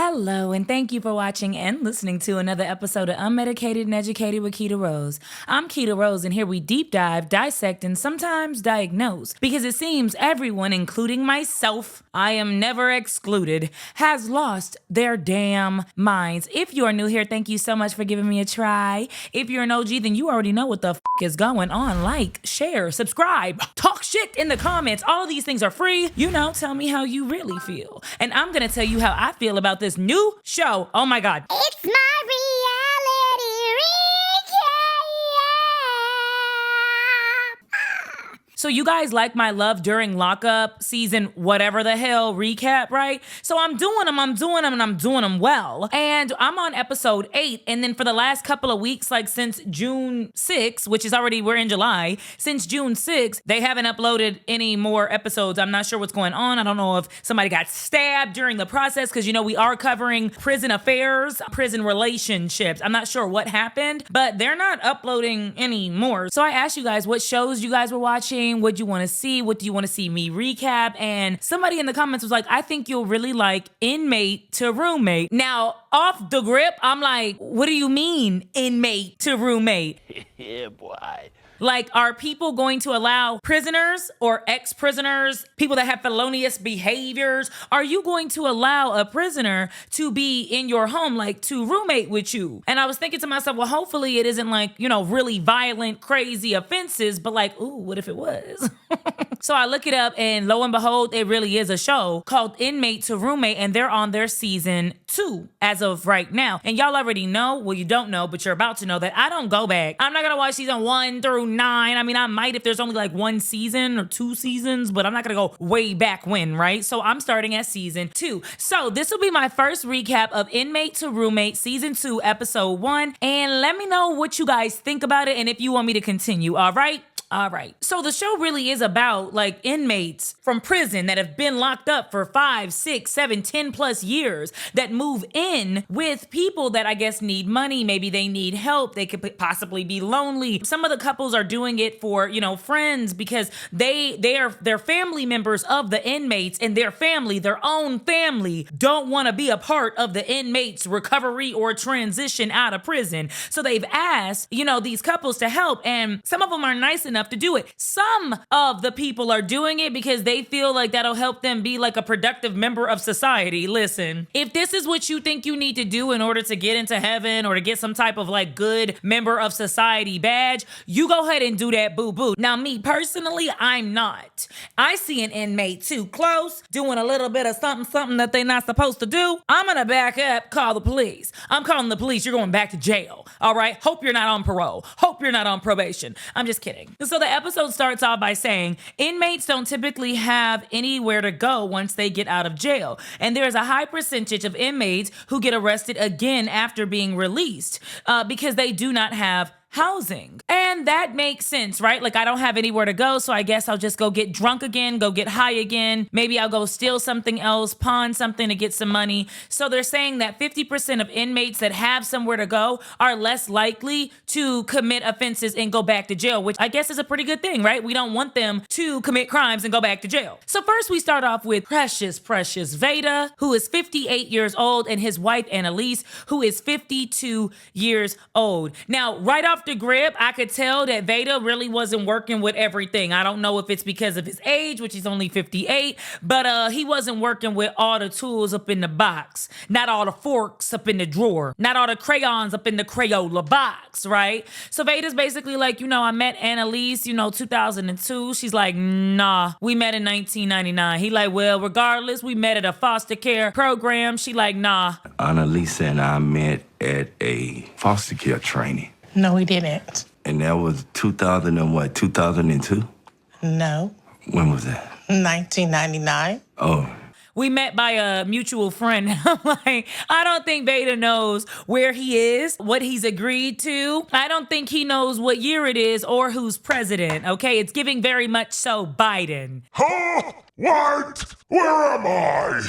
Hello, and thank you for watching and listening to another episode of Unmedicated and Educated with Keita Rose. I'm Keita Rose, and here we deep dive, dissect, and sometimes diagnose, because it seems everyone, including myself, I am never excluded, has lost their damn minds. If you are new here, thank you so much for giving me a try. If you're an OG, then you already know what the f is going on. Like, share, subscribe, talk shit in the comments. All of these things are free. You know, tell me how you really feel. And I'm gonna tell you how I feel about this new show. Oh my God. It's my reality recap. So you guys like my Love During Lockup season whatever the hell recap, right? So I'm doing them, and I'm doing them well. And I'm on episode 8, and then for the last couple of weeks, like since June 6th, which is already, we're in July, since June 6th, they haven't uploaded any more episodes. I'm not sure what's going on. I don't know if somebody got stabbed during the process, because you know we are covering prison affairs, prison relationships. I'm not sure what happened, but they're not uploading anymore. So I asked you guys what shows you guys were watching. What do you want to see? What do you want to see me recap? And somebody in the comments was like, I think you'll really like Inmate to Roommate. Now, off the grip, I'm like, what do you mean inmate to roommate? Yeah, boy. Like, are people going to allow prisoners or ex-prisoners, people that have felonious behaviors, are you going to allow a prisoner to be in your home, like to roommate with you? And I was thinking to myself, well, hopefully it isn't like, you know, really violent, crazy offenses, but like, ooh, what if it was? So I look it up, and lo and behold, it really is a show called Inmate to Roommate, and they're on their season 2 as of right now. And y'all already know, well, you don't know, but you're about to know that I don't go back. I'm not gonna watch season 1 through 9. I mean, I might if there's only like 1 season or 2 seasons, but I'm not gonna go way back when, right? So I'm starting at season 2. So this will be my first recap of Inmate to Roommate season 2, episode 1. And let me know what you guys think about it and if you want me to continue, all right? All right. So the show really is about like inmates from prison that have been locked up for 5, 6, 7, 10 plus years that move in with people that I guess need money. Maybe they need help. They could possibly be lonely. Some of the couples are doing it for, you know, friends because they're family members of the inmates, and their family, their own family, don't want to be a part of the inmates' recovery or transition out of prison. So they've asked, you know, these couples to help, and some of them are nice enough to do it. Some of the people are doing it because they feel like that'll help them be like a productive member of society. Listen, if this is what you think you need to do in order to get into heaven or to get some type of like good member of society badge, you go ahead and do that, boo-boo. Now, me personally, I'm not. I see an inmate too close, doing a little bit of something that they're not supposed to do. I'm gonna back up, call the police. I'm calling the police. You're going back to jail. All right? Hope you're not on parole. Hope you're not on probation. I'm just kidding. So the episode starts off by saying inmates don't typically have anywhere to go once they get out of jail. And there's a high percentage of inmates who get arrested again after being released because they do not have housing. And that makes sense, right? Like, I don't have anywhere to go, so I guess I'll just go get drunk again, go get high again. Maybe I'll go steal something else, pawn something to get some money. So they're saying that 50% of inmates that have somewhere to go are less likely to commit offenses and go back to jail, which I guess is a pretty good thing, right? We don't want them to commit crimes and go back to jail. So first we start off with precious Veda, who is 58 years old, and his wife Annalise, who is 52 years old. Now, right off the grip, I could tell that Veda really wasn't working with everything. I don't know if it's because of his age, which he's only 58, but he wasn't working with all the tools up in the box, not all the forks up in the drawer, not all the crayons up in the Crayola box, right? So Veda's basically like, you know, I met Annalise, you know, 2002. She's like, nah, we met in 1999. He like, well, regardless, we met at a foster care program. She like, nah. Annalisa and I met at a foster care training. No, we didn't. And that was 2002? No. When was that? 1999. Oh. We met by a mutual friend. I'm like, I don't think Veda knows where he is, what he's agreed to. I don't think he knows what year it is or who's president, okay? It's giving very much so Biden. Huh? What? Where am I?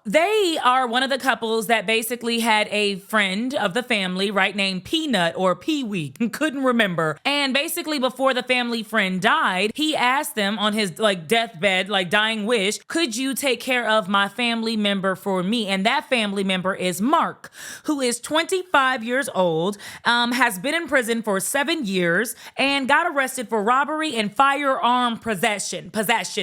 They are one of the couples that basically had a friend of the family, right, named Peanut or Pee-wee, couldn't remember. And And basically before the family friend died, he asked them on his deathbed, dying wish, could you take care of my family member for me? And that family member is Mark, who is 25 years old, has been in prison for 7 years, and got arrested for robbery and firearm possession,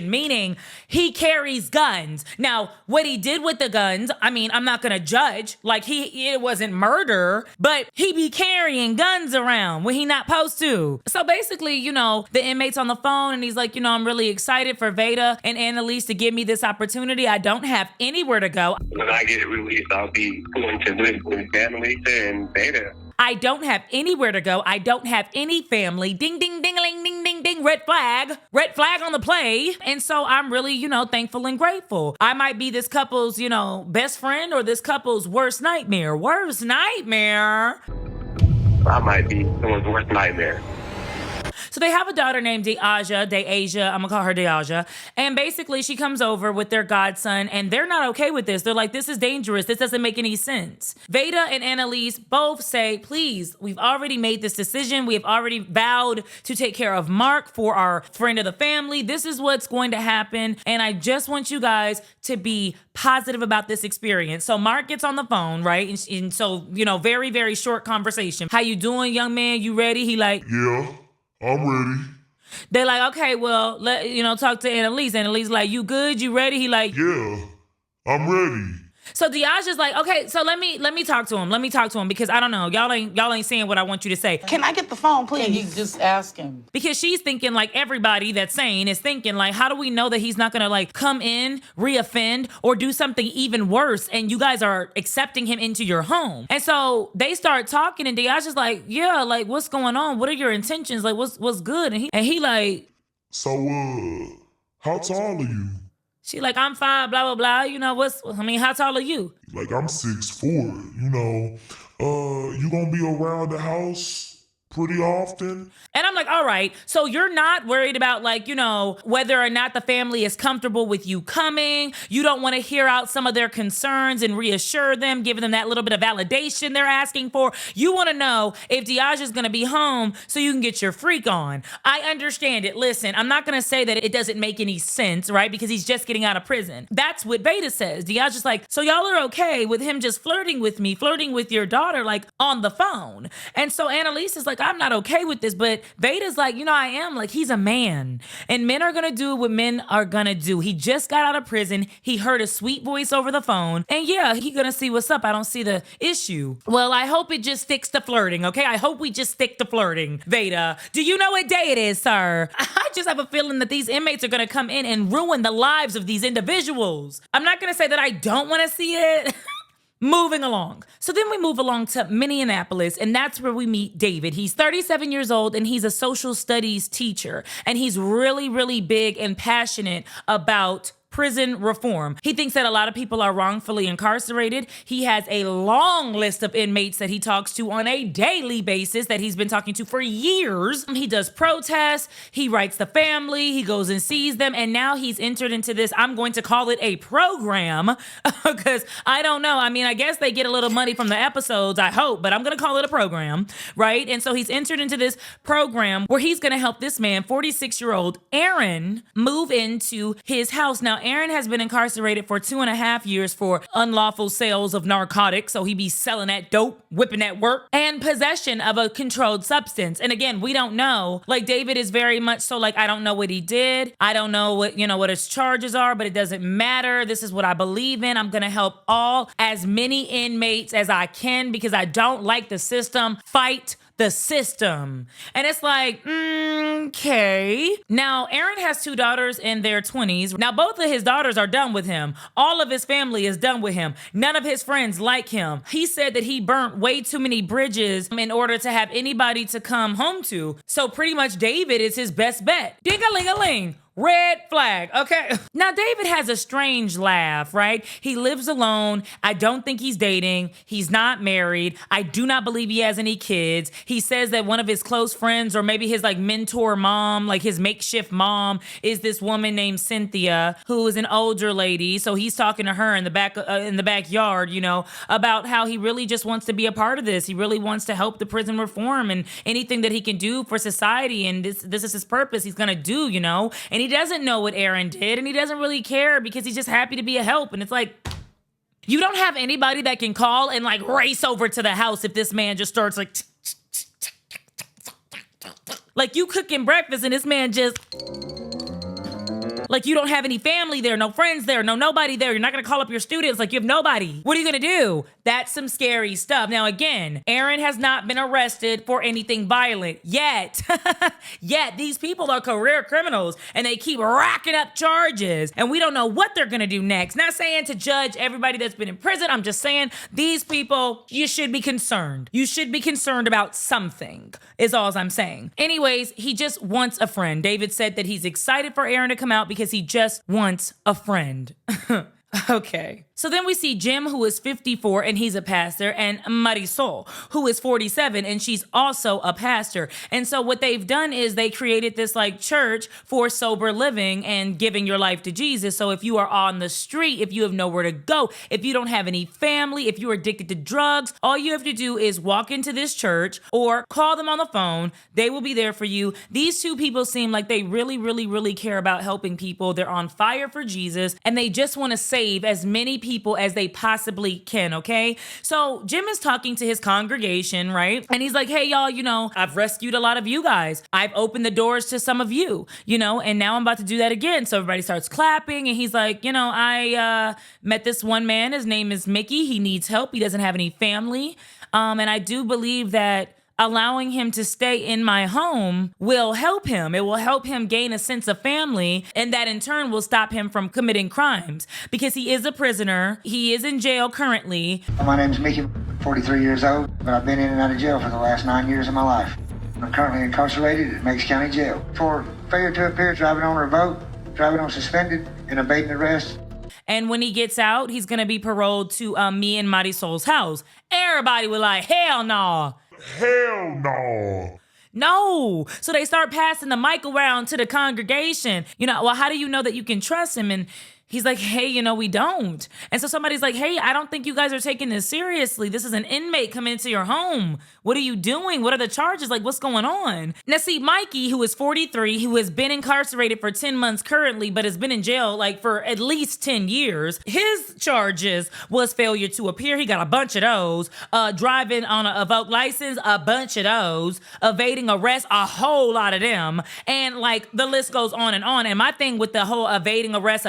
meaning he carries guns. Now, what he did with the guns, I mean, I'm not gonna judge, it wasn't murder, but he be carrying guns around when he not supposed to. So basically, the inmate's on the phone and he's like, I'm really excited for Veda and Annalise to give me this opportunity. I don't have anywhere to go. When I get released, I'll be going to live with Annalise and Veda. I don't have anywhere to go. I don't have any family. Ding, ding, ding-a-ling, ding, ding, ding. Red flag. Red flag on the play. And so I'm really, thankful and grateful. I might be this couple's, best friend or this couple's worst nightmare. Worst nightmare. I might be someone's worst nightmare. So they have a daughter named Deasia, I'm gonna call her Deasia. And basically she comes over with their godson and they're not okay with this. They're like, this is dangerous. This doesn't make any sense. Veda and Annalise both say, please, we've already made this decision. We have already vowed to take care of Mark for our friend of the family. This is what's going to happen. And I just want you guys to be positive about this experience. So Mark gets on the phone, right? And so, very, very short conversation. How you doing, young man? You ready? He like, Yeah, I'm ready. they're like, okay, well, talk to Annalise. Annalise like, you good? You ready? He like, Yeah, I'm ready. so Deaja's like, okay, so let me talk to him. Let me talk to him because I don't know. Y'all ain't saying what I want you to say. Can I get the phone, Can you please? just ask him? Because she's thinking everybody that's sane is thinking how do we know that he's not gonna come in, reoffend, or do something even worse and you guys are accepting him into your home? And so they start talking and Deaja's like, yeah, what's going on? What are your intentions? What's good? And he like, So, how tall are you? she like, I'm fine, blah, blah, blah. How tall are you? Like, I'm 6'4", you gonna be around the house pretty often? And I'm like, all right, so you're not worried about whether or not the family is comfortable with you coming. You don't want to hear out some of their concerns and reassure them, giving them that little bit of validation they're asking for. You want to know if Deaja's going to be home so you can get your freak on. I understand it. Listen, I'm not going to say that it doesn't make any sense, right? Because he's just getting out of prison. That's what Veda says. Deaja's like, so y'all are okay with him just flirting with me, flirting with your daughter, on the phone. And so Annalise is like, I'm not okay with this, but Veda's like, I am. He's a man. And men are gonna do what men are gonna do. He just got out of prison. He heard a sweet voice over the phone. And yeah, he gonna see what's up. I don't see the issue. Well, I hope it just sticks to flirting, okay? I hope we just stick to flirting. Veda, do you know what day it is, sir? I just have a feeling that these inmates are gonna come in and ruin the lives of these individuals. I'm not gonna say that I don't wanna see it. Moving along. So then we move along to Minneapolis, and that's where we meet David. He's 37 years old, and he's a social studies teacher. And he's really, really big and passionate about prison reform. He thinks that a lot of people are wrongfully incarcerated. He has a long list of inmates that he talks to on a daily basis that he's been talking to for years. He does protests, he writes the family, he goes and sees them, and now he's entered into this, I'm going to call it a program, because I don't know. I guess they get a little money from the episodes, I hope, but I'm going to call it a program, right? And so he's entered into this program where he's going to help this man, 46-year-old Aaron, move into his house. Now, Aaron has been incarcerated for 2.5 years for unlawful sales of narcotics. So he be selling that dope, whipping that work, and possession of a controlled substance. And again, we don't know. David is very much so I don't know what he did. I don't know what his charges are, but it doesn't matter. This is what I believe in. I'm going to help as many inmates as I can because I don't like the system. Fight the system. And it's okay. Now, Aaron has 2 daughters in their 20s. Now, both of his daughters are done with him. All of his family is done with him. None of his friends like him. He said that he burnt way too many bridges in order to have anybody to come home to. So pretty much David is his best bet. Ding-a-ling-a-ling. Red flag, okay? Now, David has a strange laugh, right? He lives alone. I don't think he's dating. He's not married. I do not believe he has any kids. He says that one of his close friends, or maybe his like mentor mom, like his makeshift mom, is this woman named Cynthia, who is an older lady. So he's talking to her in the backyard, you know, about how he really just wants to be a part of this. He really wants to help the prison reform, and anything that he can do for society. And this is his purpose. He's gonna do, you know. And he doesn't know what Aaron did, and he doesn't really care because he's just happy to be a help. And it's like, you don't have anybody that can call and like race over to the house if this man just starts like you cooking breakfast and this man just, like, you don't have any family there, no friends there, nobody there. You're not going to call up your students. Like, you have nobody. What are you going to do? That's some scary stuff. Now, again, Aaron has not been arrested for anything violent yet. Yet, these people are career criminals and they keep racking up charges, and we don't know what they're going to do next. Not saying to judge everybody that's been in prison. I'm just saying these people, you should be concerned. You should be concerned about something, is all I'm saying. Anyways, he just wants a friend. David said that he's excited for Aaron to come out because he just wants a friend. Okay. So then we see Jim, who is 54 and he's a pastor, and Marisol, who is 47 and she's also a pastor. And so what they've done is they created this like church for sober living and giving your life to Jesus. So if you are on the street, if you have nowhere to go, if you don't have any family, if you're addicted to drugs, all you have to do is walk into this church or call them on the phone. They will be there for you. These two people seem like they really, really, really care about helping people. They're on fire for Jesus, and they just want to save as many people as they possibly can, okay? So Jim is talking to his congregation, right? And he's like, hey, y'all, you know, I've rescued a lot of you guys. I've opened the doors to some of you, you know, and now I'm about to do that again. So everybody starts clapping, and he's like, you know, I met this one man. His name is Mickey. He needs help. He doesn't have any family. And I do believe that allowing him to stay in my home will help him. It will help him gain a sense of family, and that in turn will stop him from committing crimes because he is a prisoner. He is in jail currently. My name's Mickey, 43 years old, but I've been in and out of jail for the last 9 years of my life. I'm currently incarcerated at Meigs County Jail for failure to appear, driving on revoked, driving on suspended, and evading arrest. And when he gets out, he's going to be paroled to me and Marisol's house. Everybody was like, hell no. Hell no. No. So they start passing the mic around to the congregation. You know, well, how do you know that you can trust him? And he's like, hey, you know, we don't. And so somebody's like, hey, I don't think you guys are taking this seriously. This is an inmate coming into your home. What are you doing? What are the charges? Like, what's going on? Now, see, Mikey, who is 43, who has been incarcerated for 10 months currently, but has been in jail like for at least 10 years. His charges was failure to appear. He got a bunch of those. Driving on an revoked license, a bunch of those. Evading arrest, a whole lot of them. And like the list goes on. And my thing with the whole evading arrest,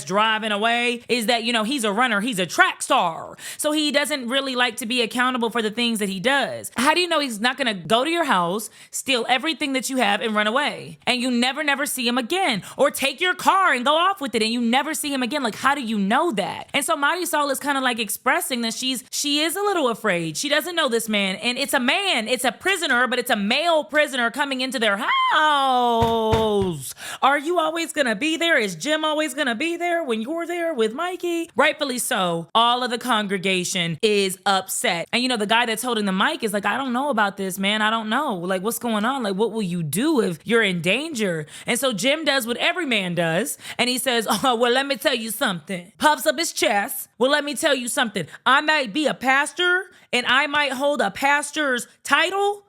driving away is that, you know, he's a runner. He's a track star. So he doesn't really like to be accountable for the things that he does. How do you know he's not going to go to your house, steal everything that you have, and run away? And you never see him again. Or take your car and go off with it and you never see him again. Like, how do you know that? And so Marisol is kind of like expressing that she is a little afraid. She doesn't know this man. And it's a man. It's a prisoner, but it's a male prisoner coming into their house. Are you always going to be there? Is Jim always going to be there when you're there with Mikey? Rightfully so. All of the congregation is upset. And you know, the guy that's holding the mic is like, I don't know about this, man. I don't know. Like, what's going on? Like, what will you do if you're in danger? And so Jim does what every man does. And he says, oh, well, let me tell you something. Puffs up his chest. Well, let me tell you something. I might be a pastor and I might hold a pastor's title.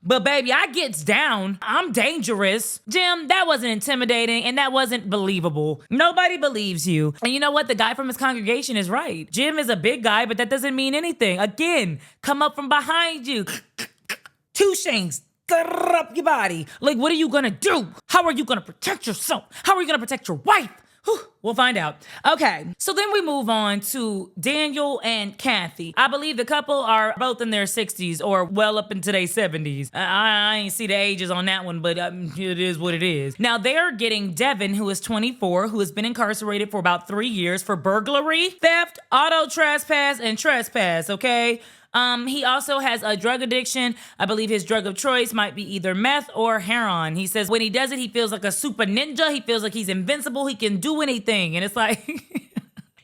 But baby, I gets down. I'm dangerous. Jim, that wasn't intimidating and that wasn't believable. Nobody believes you. And you know what? The guy from his congregation is right. Jim is a big guy, but that doesn't mean anything. Again, come up from behind you. Two shanks. Up your body. Like, what are you gonna do? How are you gonna protect yourself? How are you gonna protect your wife? We'll find out. Okay, so then we move on to Daniel and Kathy. I believe the couple are both in their 60s or well up into their 70s. I ain't see the ages on that one, but it is what it is. Now they're getting Devon, who is 24, who has been incarcerated for about 3 years for burglary, theft, auto trespass, and trespass, okay? He also has a drug addiction. I believe his drug of choice might be either meth or heroin. He says when he does it, he feels like a super ninja. He feels like he's invincible. He can do anything. And it's like...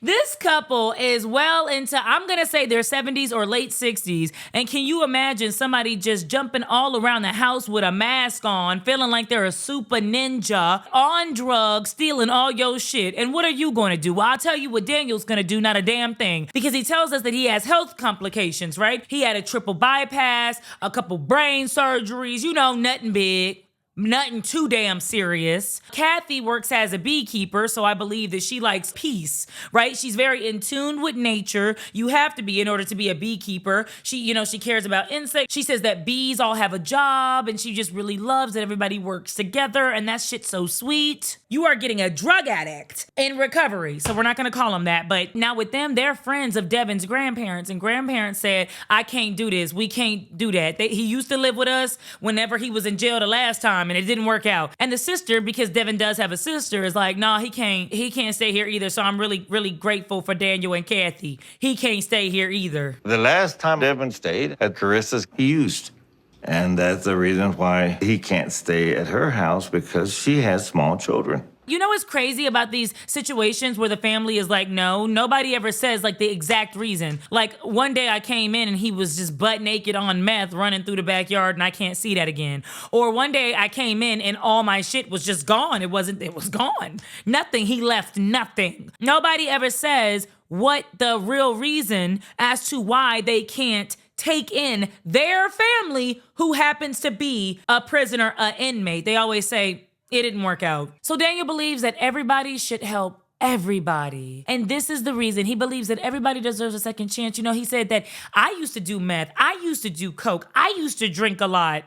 This couple is well into, I'm going to say their 70s or late 60s. And can you imagine somebody just jumping all around the house with a mask on, feeling like they're a super ninja, on drugs, stealing all your shit? And what are you going to do? Well, I'll tell you what Daniel's going to do, not a damn thing. Because he tells us that he has health complications, right? He had a triple bypass, a couple brain surgeries, nothing big. Nothing too damn serious. Kathy works as a beekeeper, so I believe that she likes peace, right? She's very in tune with nature. You have to be in order to be a beekeeper. She cares about insects. She says that bees all have a job, and she just really loves that everybody works together, and that shit's so sweet. You are getting a drug addict in recovery, so we're not gonna call them that, but now with them, they're friends of Devon's grandparents, and grandparents said, I can't do this. We can't do that. He used to live with us whenever he was in jail the last time, and it didn't work out. And the sister, because Devon does have a sister, is like, nah, he can't stay here either. So I'm really, really grateful for Daniel and Kathy. He can't stay here either. The last time Devon stayed at Carissa's, he used. And that's the reason why he can't stay at her house, because she has small children. You know what's crazy about these situations where the family is like, no, nobody ever says like the exact reason. Like one day I came in and he was just butt naked on meth running through the backyard and I can't see that again. Or one day I came in and all my shit was just gone. It was gone. Nothing. He left nothing. Nobody ever says what the real reason as to why they can't take in their family who happens to be a prisoner, an inmate. They always say, it didn't work out. So Daniel believes that everybody should help everybody. And this is the reason. He believes that everybody deserves a second chance. He said that I used to do meth. I used to do coke. I used to drink a lot.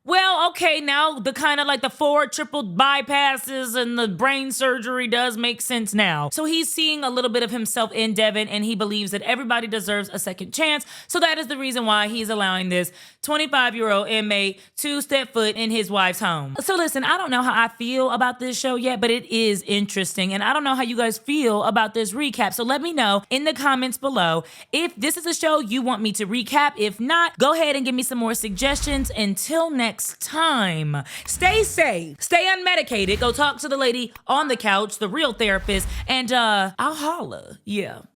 Well, okay, now the kind of like the 4 triple bypasses and the brain surgery does make sense now. So he's seeing a little bit of himself in Devon, and he believes that everybody deserves a second chance. So that is the reason why he's allowing this 25-year-old inmate to step foot in his wife's home. So listen, I don't know how I feel about this show yet, but it is interesting. And I don't know how you guys feel about this recap. So let me know in the comments below if this is a show you want me to recap. If not, go ahead and give me some more suggestions. Until next time, stay safe, stay unmedicated, go talk to the lady on the couch, the real therapist, and I'll holla. Yeah.